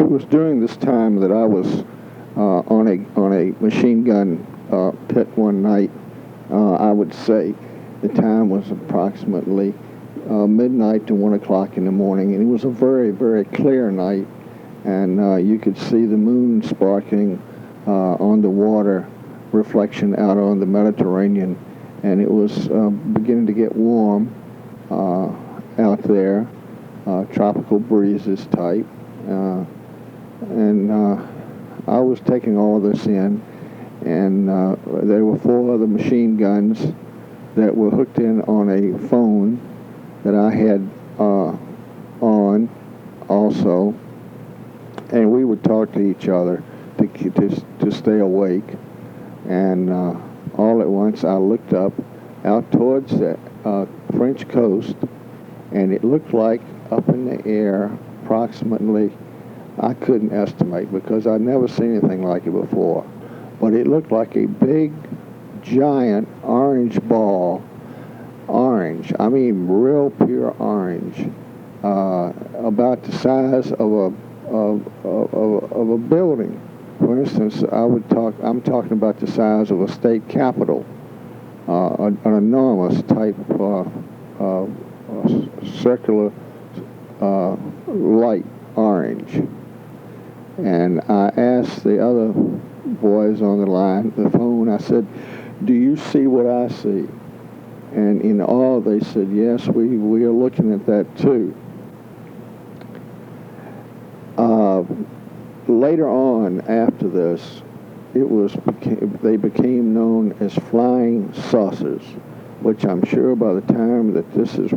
was during this time that I was on a machine gun pit one night. I would say the time was approximately midnight to 1 o'clock in the morning, and it was a very, very clear night, and you could see the moon sparkling on the water reflection out on the Mediterranean, and it was beginning to get warm out there, tropical breezes type, and I was taking all of this in, and there were 4 other machine guns that were hooked in on a phone that I had on also, and we would talk to each other to stay awake. And all at once I looked up out towards the French coast, and it looked like up in the air approximately, I couldn't estimate because I'd never seen anything like it before, but it looked like a big giant orange ball, orange, I mean real pure orange, about the size of a building. For instance, I'm talking about the size of a state capitol, an enormous type circular light orange. And I asked the other boys on the phone, I said, "Do you see what I see?" And in awe they said, "Yes, we are looking at that too." Later on, after this, they became known as flying saucers, which I'm sure by the time that this is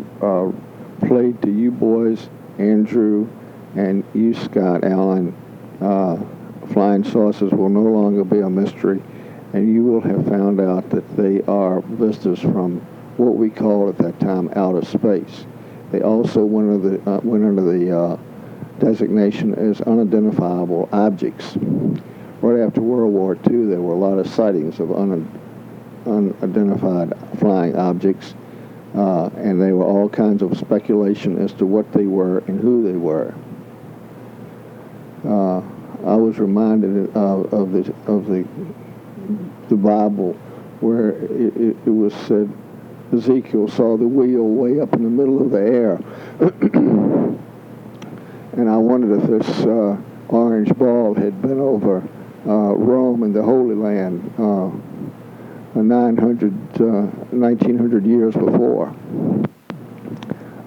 played to you boys, Andrew, and you, Scott, Allen, flying saucers will no longer be a mystery, and you will have found out that they are visitors from what we called at that time outer space. They also went under the designation as unidentifiable objects. Right after World War II, there were a lot of sightings of unidentified flying objects, and there were all kinds of speculation as to what they were and who they were. I was reminded of the Bible, where it was said Ezekiel saw the wheel way up in the middle of the air. And I wondered if this orange ball had been over Rome and the Holy Land 1900 years before.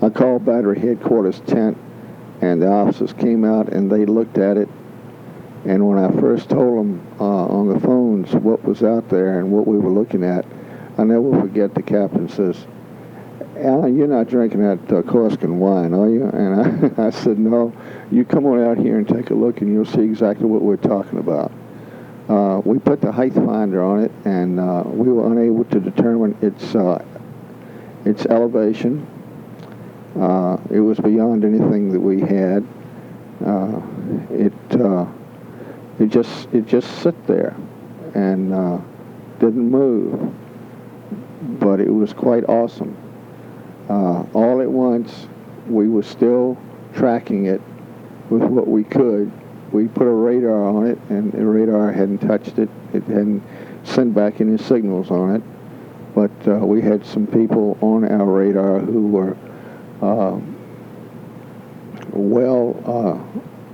I called Battery Headquarters tent, and the officers came out and they looked at it. And when I first told them on the phones what was out there and what we were looking at, I never forget the captain says, "Allen, you're not drinking that Corsican wine, are you?" And I said, "No, you come on out here and take a look and you'll see exactly what we're talking about." We put the height finder on it, and we were unable to determine its elevation. It was beyond anything that we had. It just sit there and didn't move, but it was quite awesome. All at once, we were still tracking it with what we could. We put a radar on it, and the radar hadn't touched it. It hadn't sent back any signals on it. But we had some people on our radar who were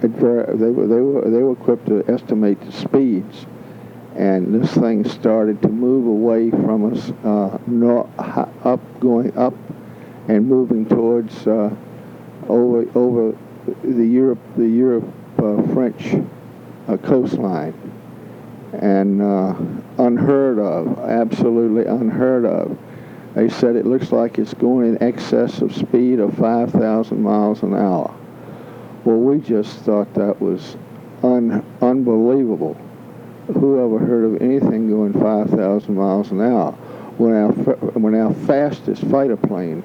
they were equipped to estimate the speeds. And this thing started to move away from us, going up, and moving towards over the Europe French coastline, and unheard of, absolutely unheard of. They said it looks like it's going in excess of speed of 5,000 miles an hour. Well, we just thought that was unbelievable. Who ever heard of anything going 5,000 miles an hour? When our fastest fighter plane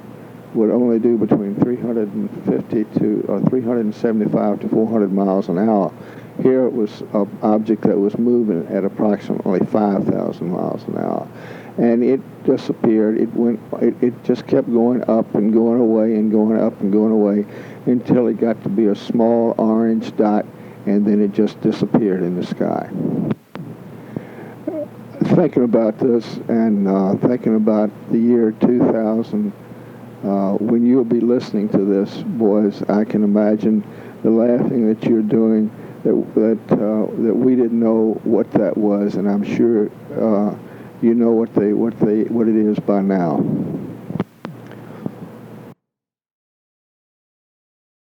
would only do between 375 to 400 miles an hour. Here it was an object that was moving at approximately 5,000 miles an hour, and it disappeared. It just kept going up and going away and going up and going away until it got to be a small orange dot and then it just disappeared in the sky. Thinking about this and thinking about the year 2000, when you'll be listening to this, boys, I can imagine the laughing that you're doing, that we didn't know what that was, and I'm sure you know what it is by now.